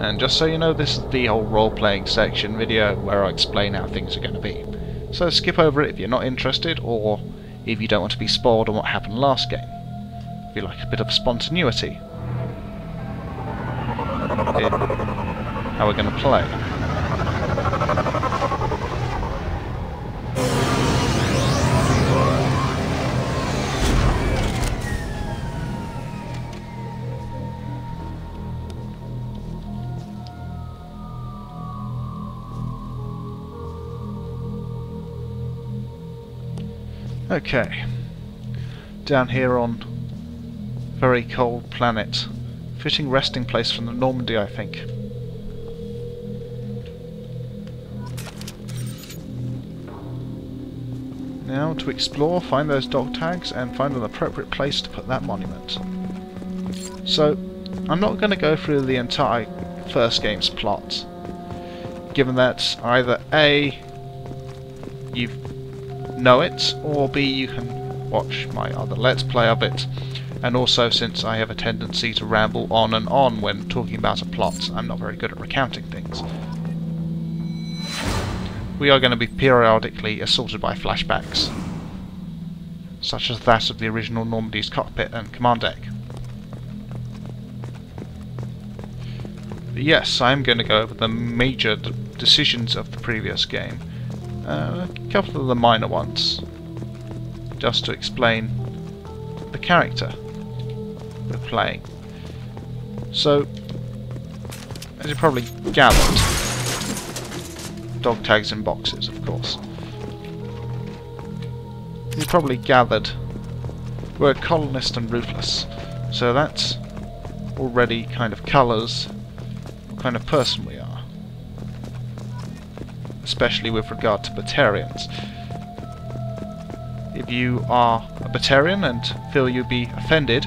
And just so you know, this is the whole role-playing section video where I explain how things are going to be. So skip over it if you're not interested, or if you don't want to be spoiled on what happened last game. If you like a bit of spontaneity in how we're going to play. Okay, down here on very cold planet, fitting resting place from the Normandy, I think. Now to explore, find those dog tags and find an appropriate place to put that monument. So, I'm not going to go through the entire first game's plot, given that either A, you know it, or B, you can watch my other Let's Play of it, and also since I have a tendency to ramble on and on when talking about a plot, I'm not very good at recounting things. We are going to be periodically assaulted by flashbacks, such as that of the original Normandy's cockpit and command deck. But yes, I'm going to go over the major decisions of the previous game. A couple of the minor ones, just to explain the character we're playing. So, as you probably gathered, dog tags in boxes, of course. You probably gathered we're a colonist and ruthless, so that already kind of colours what kind of person we are. Especially with regard to Batarians. If you are a Batarian and feel you'd be offended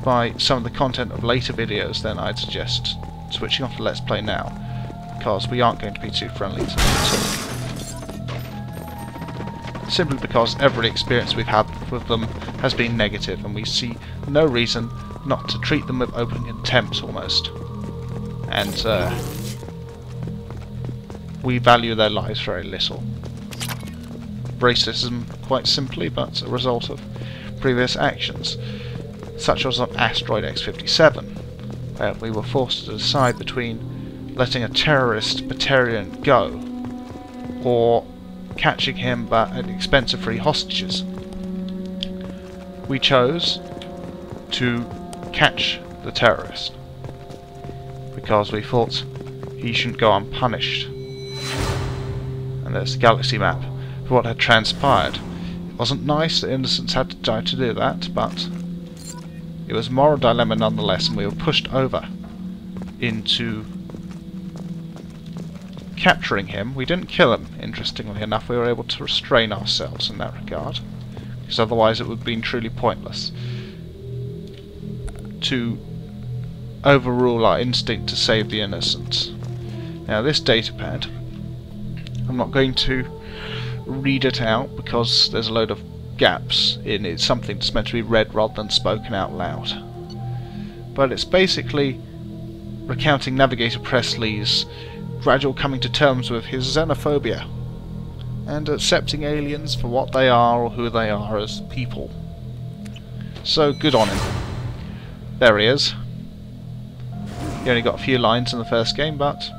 by some of the content of later videos, then I'd suggest switching off to Let's Play now, because we aren't going to be too friendly to them at all. Simply because every experience we've had with them has been negative, and we see no reason not to treat them with open contempt almost. And we value their lives very little. Racism, quite simply, but a result of previous actions, such as on Asteroid X-57, where we were forced to decide between letting a terrorist Batarian go, or catching him but at the expense of free hostages. We chose to catch the terrorist, because we thought he shouldn't go unpunished. And there's the galaxy map for what had transpired. It wasn't nice that innocents had to die to do that, but it was a moral dilemma nonetheless, and we were pushed over into capturing him. We didn't kill him, interestingly enough. We were able to restrain ourselves in that regard, because otherwise it would have been truly pointless to overrule our instinct to save the innocent. Now this datapad, I'm not going to read it out because there's a load of gaps in it. It's something that's meant to be read rather than spoken out loud. But it's basically recounting Navigator Presley's gradual coming to terms with his xenophobia and accepting aliens for what they are or who they are as people. So good on him. There he is. He only got a few lines in the first game, but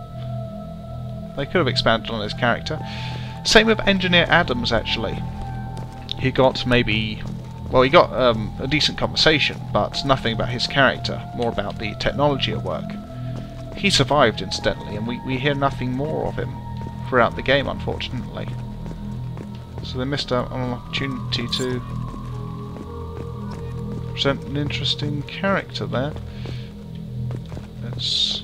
they could have expanded on his character. Same with Engineer Adams, actually. He got maybe... well, he got a decent conversation, but nothing about his character, more about the technology at work. He survived, incidentally, and we hear nothing more of him throughout the game, unfortunately. So they missed out on an opportunity to present an interesting character there. Let's...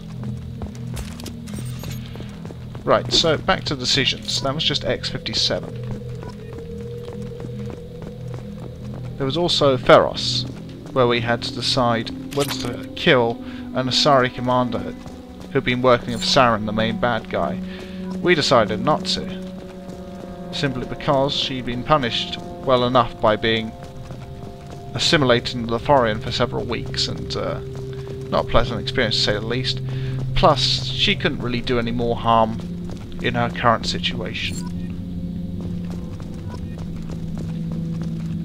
Right, so back to decisions. That was just X-57. There was also Feros, where we had to decide whether to kill an Asari commander who'd been working with Saren, the main bad guy. We decided not to, simply because she'd been punished well enough by being assimilated into the Thorian for several weeks, and not a pleasant experience to say the least. Plus, she couldn't really do any more harm in her current situation.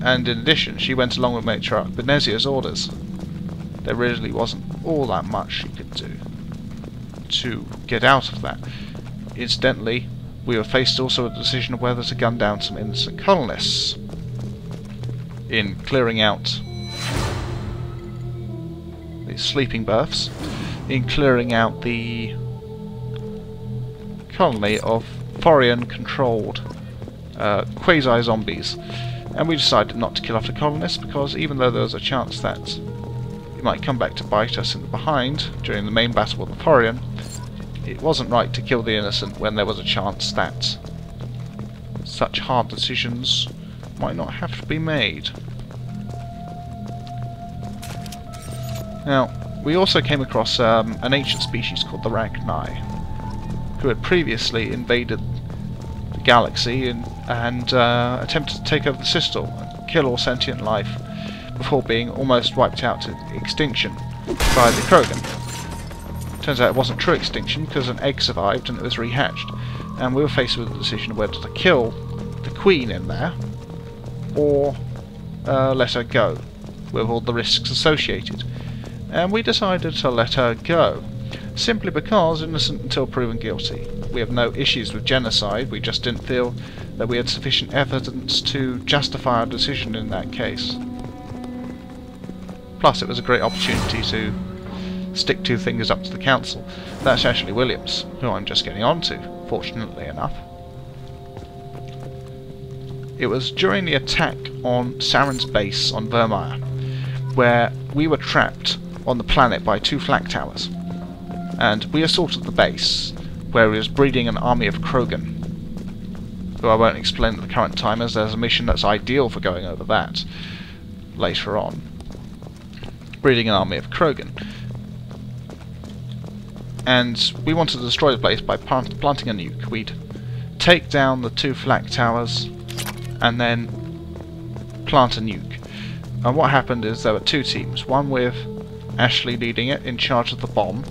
And in addition, she went along with Matriarch Benezia's orders. There really wasn't all that much she could do to get out of that. Incidentally, we were faced also with the decision of whether to gun down some innocent colonists in clearing out the sleeping berths, in clearing out the colony of Thorian-controlled quasi-zombies. And we decided not to kill off the colonists because even though there was a chance that it might come back to bite us in the behind during the main battle with the Thorian, it wasn't right to kill the innocent when there was a chance that such hard decisions might not have to be made. Now, we also came across an ancient species called the Ragni, who had previously invaded the galaxy and attempted to take over the Sistel and kill all sentient life before being almost wiped out to extinction by the Krogan. Turns out it wasn't true extinction because an egg survived and it was rehatched, and we were faced with the decision of whether to kill the Queen in there or let her go, with all the risks associated. And we decided to let her go, simply because innocent until proven guilty. We have no issues with genocide, we just didn't feel that we had sufficient evidence to justify our decision in that case. Plus, it was a great opportunity to stick two fingers up to the council. That's Ashley Williams, who I'm just getting on to, fortunately enough. It was during the attack on Saren's base on Vermeer, where we were trapped on the planet by two flak towers, and we assaulted the base, where he was breeding an army of Krogan, who I won't explain at the current time as there's a mission that's ideal for going over that later on. Breeding an army of Krogan. And we wanted to destroy the place by planting a nuke. We'd take down the two flak towers and then plant a nuke. And what happened is there were two teams, one with Ashley leading it in charge of the bomb,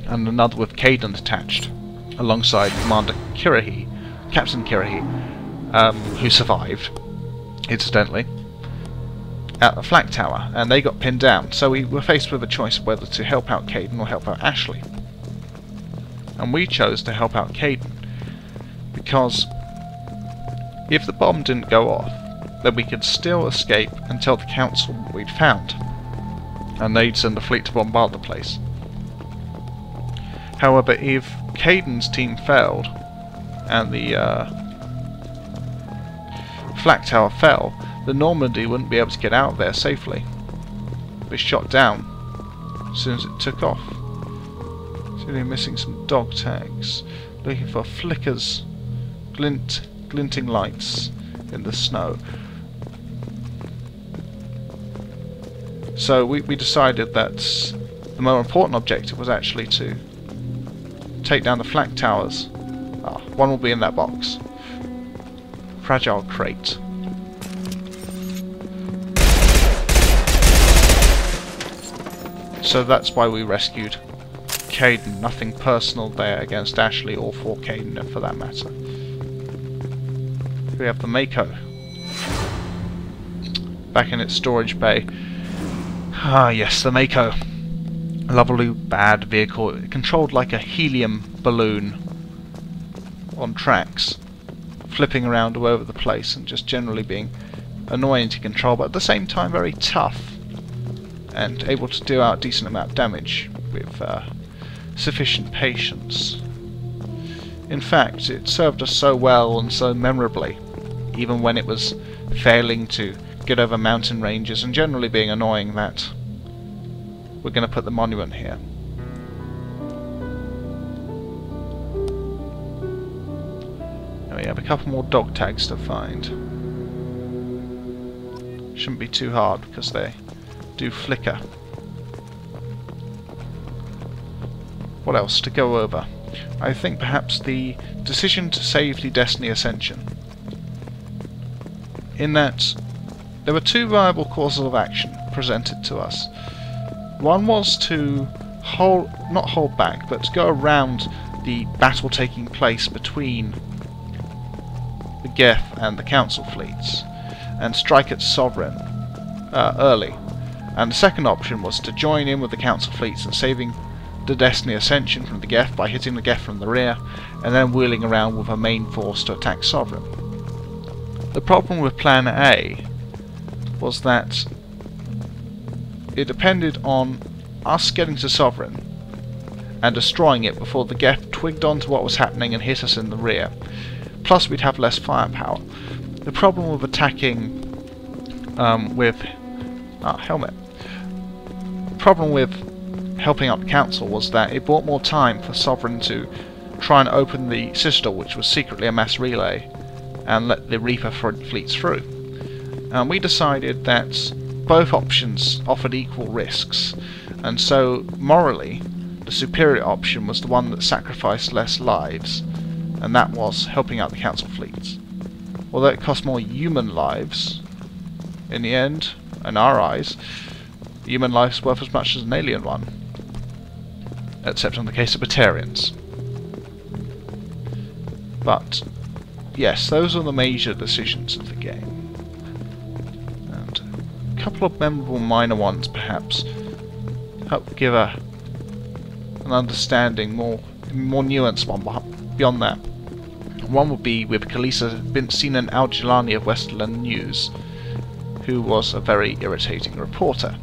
and another with Caden attached, alongside Commander Kirahi, Captain Kirahi, who survived, incidentally, at the flak tower, and they got pinned down. So we were faced with a choice of whether to help out Caden or help out Ashley. And we chose to help out Caden, because if the bomb didn't go off, then we could still escape and tell the council what we'd found, and they'd send a fleet to bombard the place. However, if Caden's team failed and the flak tower fell, the Normandy wouldn't be able to get out of there safely. It was shot down as soon as it took off. So we're missing some dog tags, looking for flickers, glinting lights in the snow. So we decided that the more important objective was actually to take down the flak towers. One will be in that box. Fragile crate. So that's why we rescued Caden. Nothing personal there against Ashley or for Caden for that matter. We have the Mako back in its storage bay. Ah yes, the Mako. A lovely bad vehicle, controlled like a helium balloon on tracks, flipping around all over the place and just generally being annoying to control, but at the same time very tough and able to do out a decent amount of damage with sufficient patience. In fact, it served us so well and so memorably, even when it was failing to get over mountain ranges and generally being annoying, that we're going to put the monument here. Now we have a couple more dog tags to find. Shouldn't be too hard because they do flicker. What else to go over? I think perhaps the decision to save the Destiny Ascension. In that there were two viable courses of action presented to us. One was to not hold back, but to go around the battle taking place between the Geth and the Council fleets and strike at Sovereign early. And the second option was to join in with the Council fleets and saving the Destiny Ascension from the Geth by hitting the Geth from the rear and then wheeling around with a main force to attack Sovereign. The problem with Plan A was that it depended on us getting to Sovereign and destroying it before the Geth twigged onto what was happening and hit us in the rear. Plus we'd have less firepower. The problem with attacking helmet. The problem with helping out the Council was that it bought more time for Sovereign to try and open the Citadel, which was secretly a mass relay, and let the Reaper fleets through. And we decided that both options offered equal risks, and so morally the superior option was the one that sacrificed less lives, and that was helping out the Council fleets. Although it cost more human lives, in the end, in our eyes, a human life is worth as much as an alien one, except in the case of Batarians. But yes, those are the major decisions of the game, and a couple of memorable minor ones perhaps help give an understanding, more nuanced one beyond that. One would be with Kalisa Sinan Al-Jilani of Westerland News, who was a very irritating reporter,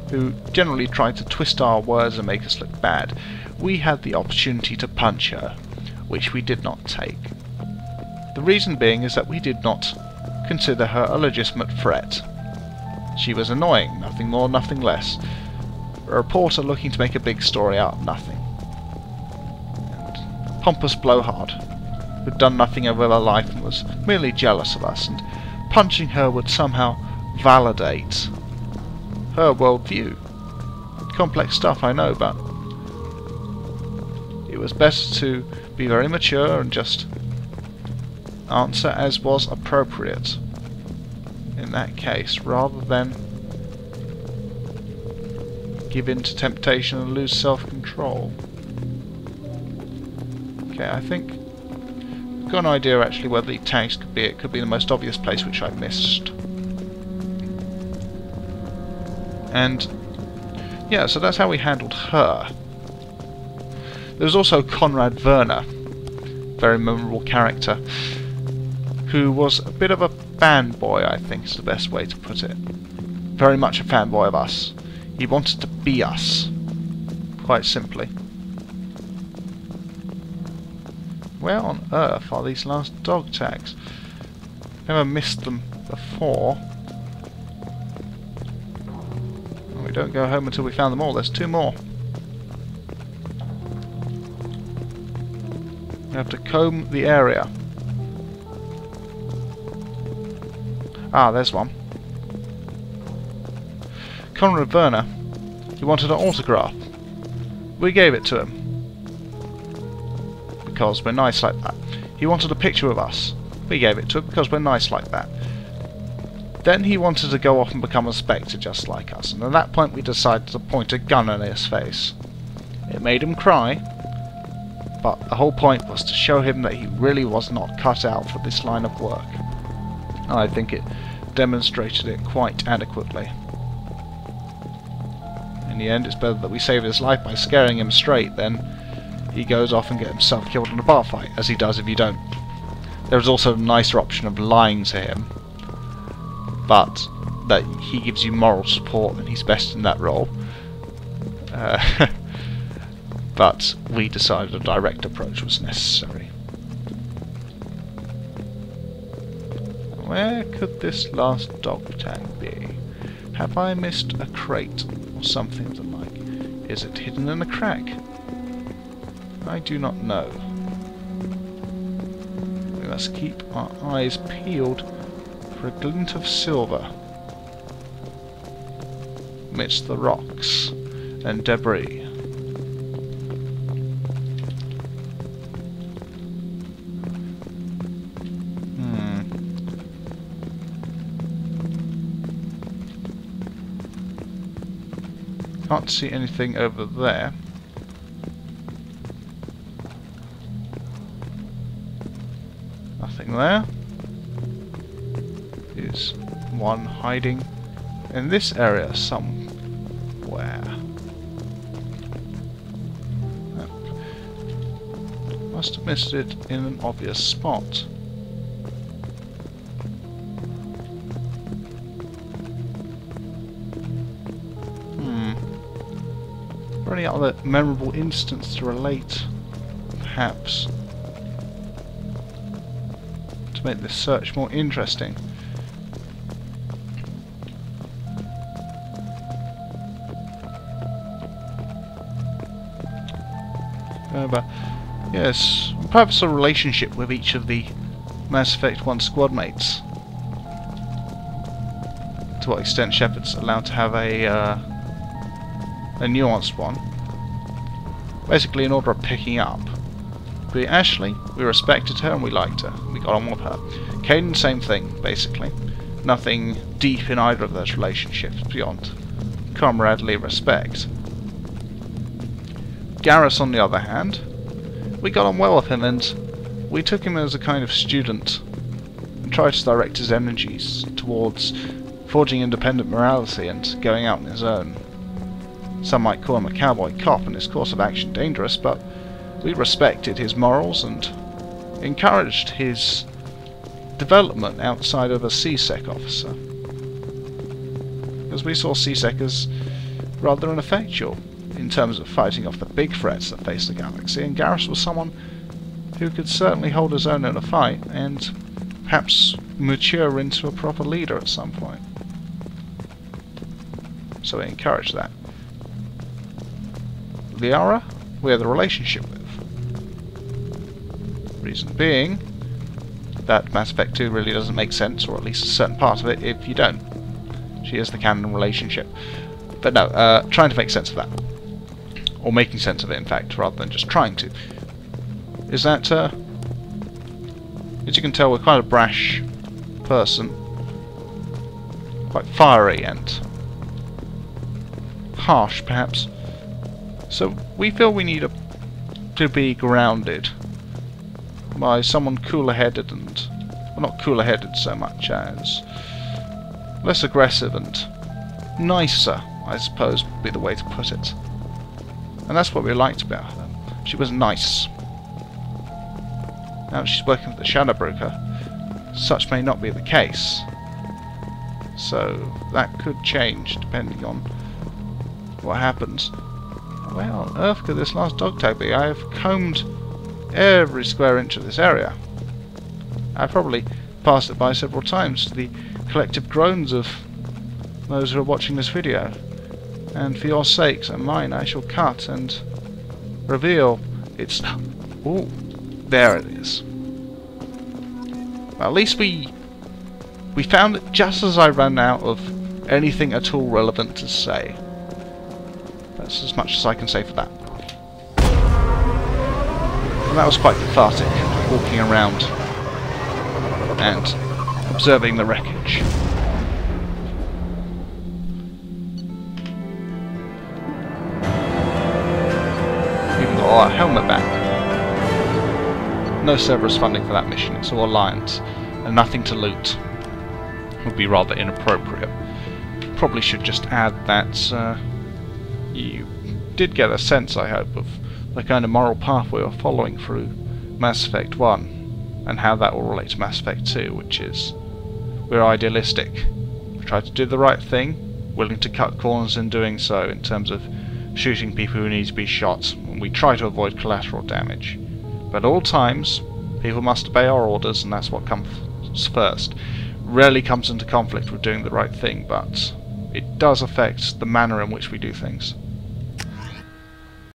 who generally tried to twist our words and make us look bad. We had the opportunity to punch her, which we did not take. The reason being is that we did not consider her a legitimate threat. She was annoying, nothing more, nothing less. A reporter looking to make a big story out of nothing. And pompous blowhard, who'd done nothing of her life and was merely jealous of us, and punching her would somehow validate her worldview. Complex stuff, I know, but it was best to be very mature and just answer as was appropriate in that case, rather than give in to temptation and lose self-control. Okay, I think I've got an idea actually where the tanks could be. It could be the most obvious place, which I missed. And yeah, so that's how we handled her. There was also Conrad Werner, very memorable character, who was a bit of a fanboy, I think is the best way to put it. Very much a fanboy of us. He wanted to be us, quite simply. Where on earth are these last dog tags? Never missed them before. Oh, we don't go home until we found them all. There's two more. We have to comb the area. Ah, there's one. Conrad Werner, he wanted an autograph. We gave it to him. Because we're nice like that. He wanted a picture of us. We gave it to him because we're nice like that. Then he wanted to go off and become a Spectre just like us, and at that point we decided to point a gun in his face. It made him cry, but the whole point was to show him that he really was not cut out for this line of work. And I think it demonstrated it quite adequately. In the end, it's better that we save his life by scaring him straight than he goes off and gets himself killed in a bar fight, as he does if you don't. There's also a nicer option of lying to him, but that he gives you moral support and he's best in that role. But we decided a direct approach was necessary. Where could this last dog tag be? Have I missed a crate or something of the like? Is it hidden in a crack? I do not know. We must keep our eyes peeled for a glint of silver amidst the rocks and debris. Can't see anything over there. Nothing there. Is one hiding in this area somewhere. Must have missed it in an obvious spot. Any other memorable instance to relate, perhaps, to make this search more interesting? But yes, perhaps a relationship with each of the Mass Effect 1 squad mates. To what extent Shepard's allowed to have a nuanced one. Basically in order of picking up. But Ashley, we respected her and we liked her. We got on with her. Kaidan, same thing, basically. Nothing deep in either of those relationships beyond comradely respect. Garrus, on the other hand, we got on well with him and we took him as a kind of student and tried to direct his energies towards forging independent morality and going out on his own. Some might call him a cowboy cop and his course of action dangerous, but we respected his morals and encouraged his development outside of a CSEC officer. Because we saw CSEC as rather ineffectual in terms of fighting off the big threats that face the galaxy, and Garrus was someone who could certainly hold his own in a fight and perhaps mature into a proper leader at some point. So we encouraged that. Liara, we had a relationship with. Reason being that Mass Effect 2 really doesn't make sense, or at least a certain part of it, if you don't. She is the canon relationship. But no, trying to make sense of that. Or making sense of it, in fact, rather than just trying to. Is that, as you can tell, we're quite a brash person. Quite fiery and harsh, perhaps. So we feel we need to be grounded by someone cooler-headed and, well, not cooler-headed so much as less aggressive and nicer, I suppose would be the way to put it. And that's what we liked about her. She was nice. Now she's working with the Shadow Broker, such may not be the case. So that could change depending on what happens. Where on earth could this last dog tag be? I have combed every square inch of this area. I've probably passed it by several times to the collective groans of those who are watching this video. And for your sakes and mine, I shall cut and reveal its... Ooh, there it is. Well, at least we found it just as I ran out of anything at all relevant to say. That's as much as I can say for that. And that was quite cathartic, walking around and observing the wreckage. Even got our helmet back. No Cerberus funding for that mission, it's all Alliance, and nothing to loot. Would be rather inappropriate. Probably should just add that you did get a sense, I hope, of the kind of moral path we were following through Mass Effect 1, and how that will relate to Mass Effect 2, which is, we're idealistic. We try to do the right thing, willing to cut corners in doing so, in terms of shooting people who need to be shot, and we try to avoid collateral damage. But at all times, people must obey our orders, and that's what comes first. Rarely comes into conflict with doing the right thing, but it does affect the manner in which we do things.